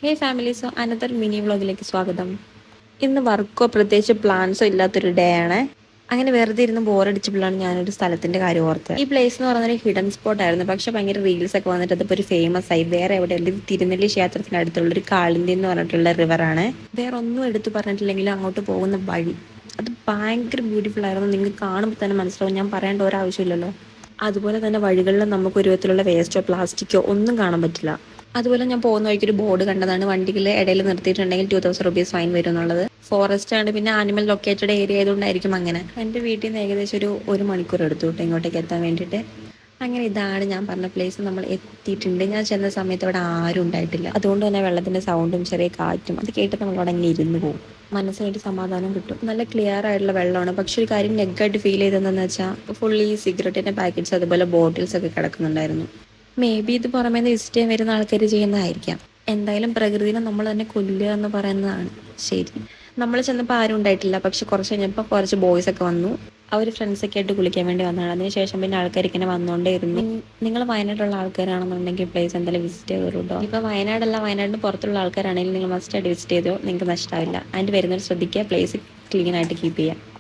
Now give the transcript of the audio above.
ഹേ family, so another mini വ്ളോഗിലേക്ക് സ്വാഗതം. ഇന്ന് വർക്കോ പ്രത്യേകിച്ച് പ്ലാൻസോ ഇല്ലാത്തൊരു ഡേ ആണ്. അങ്ങനെ വെറുതെ ഇരുന്ന് ബോറടിച്ചപ്പോഴാണ് ഞാനൊരു സ്ഥലത്തിന്റെ കാര്യം ഓർത്തത്. ഈ പ്ലേസ് എന്ന് പറയുന്നത് ഹിഡൻ സ്പോട്ട് ആയിരുന്നു, പക്ഷെ ഭയങ്കര റീൽസ് ഒക്കെ വന്നിട്ട് അതിപ്പോൾ ഒരു ഫേമസ് ആയി. വേറെ എവിടെയല്ല, ഇത് തിരുനെല്ലി ക്ഷേത്രത്തിന് അടുത്തുള്ള ഒരു കാളിന്തി എന്ന് പറഞ്ഞിട്ടുള്ള റിവറാണ്. വേറെ ഒന്നും എടുത്തു പറഞ്ഞിട്ടില്ലെങ്കിലും അങ്ങോട്ട് പോകുന്ന വഴി അത് ഭയങ്കര ബ്യൂട്ടിഫുൾ ആയിരുന്നു. നിങ്ങൾക്ക് കാണുമ്പോൾ തന്നെ മനസ്സിലാവും, ഞാൻ പറയേണ്ട ഒരാവശ്യമില്ലല്ലോ. അതുപോലെ തന്നെ വഴികളിൽ നമുക്ക് ഒരു വിധത്തിലുള്ള വേസ്റ്റോ പ്ലാസ്റ്റിക്കോ ഒന്നും കാണാൻ പറ്റില്ല. അതുപോലെ ഞാൻ പോകുന്ന വഴിക്ക് ഒരു ബോർഡ് കണ്ടതാണ്, വണ്ടിയിൽ ഇടയിൽ നിർത്തിയിട്ടുണ്ടെങ്കിൽ 2000 റുപ്പീസ് ഫൈൻ വരും എന്നുള്ളത്. ഫോറസ്റ്റ് ആണ്, പിന്നെ ആനിമൽ ലൊക്കേറ്റഡ് ഏരിയ ആയതുകൊണ്ടായിരിക്കും അങ്ങനെ. എൻ്റെ വീട്ടിൽ നിന്ന് ഏകദേശം ഒരു മണിക്കൂർ എടുത്തു കേട്ടോ ഇങ്ങോട്ടേക്ക് എത്താൻ വേണ്ടിയിട്ട്. അങ്ങനെ ഇതാണ് ഞാൻ പറഞ്ഞ പ്ലേസ്. നമ്മൾ എത്തിയിട്ടുണ്ട്. ഞാൻ ചെന്ന സമയത്ത് അവിടെ ആരും ഉണ്ടായിട്ടില്ല. അതുകൊണ്ട് തന്നെ വെള്ളത്തിന്റെ സൗണ്ടും ചെറിയ കാറ്റും അത് കേട്ട് നമ്മളവിടെ അങ്ങനെ ഇരുന്ന് പോകും. മനസ്സിനൊരു സമാധാനം കിട്ടും. നല്ല ക്ലിയർ ആയിട്ടുള്ള വെള്ളമാണ്. പക്ഷെ ഒരു കാര്യം നെഗായിട്ട് ഫീൽ ചെയ്തതെന്ന് വെച്ചാൽ ഫുള്ളി സിഗരറ്റിന്റെ പാക്കറ്റ്സ് അതുപോലെ ബോട്ടിൽസ് ഒക്കെ കിടക്കുന്നുണ്ടായിരുന്നു. മേ ബി ഇത് പുറമേ നിന്ന് വിസിറ്റ് ചെയ്യാൻ വരുന്ന ആൾക്കാർ ചെയ്യുന്നതായിരിക്കാം. എന്തായാലും പ്രകൃതിനെ നമ്മൾ തന്നെ കൊല്ലുക എന്ന് പറയുന്നതാണ് ശരി. നമ്മൾ ചെന്നപ്പോൾ ആരും ഉണ്ടായിട്ടില്ല. പക്ഷെ കുറച്ച് കഴിഞ്ഞപ്പോൾ കുറച്ച് ബോയ്സ് ഒക്കെ വന്നു. അവർ ഫ്രണ്ട്സൊക്കെ ആയിട്ട് കുളിക്കാൻ വേണ്ടി വന്നതാണ്. അതിനുശേഷം പിന്നെ ആൾക്കാർ ഇങ്ങനെ വന്നുകൊണ്ടേയിരുന്നു. നിങ്ങൾ വയനാട്ടിലുള്ള ആൾക്കാരാണെന്നുണ്ടെങ്കിൽ പ്ലേസ് എന്തായാലും വിസിറ്റ് ചെയ്തോളൂ കേട്ടോ. ഇപ്പോൾ വയനാടല്ല, വയനാടിന് പുറത്തുള്ള ആൾക്കാരാണെങ്കിൽ നിങ്ങൾ മസ്റ്റ് ആയിട്ട് വിസിറ്റ് ചെയ്തോ, നിങ്ങൾക്ക് നഷ്ടമാവില്ല. അതിൻ്റെ വരുന്നവർ ശ്രദ്ധിക്കുക, പ്ലേസ് ക്ലീൻ ആയിട്ട് കീപ്പ് ചെയ്യുക.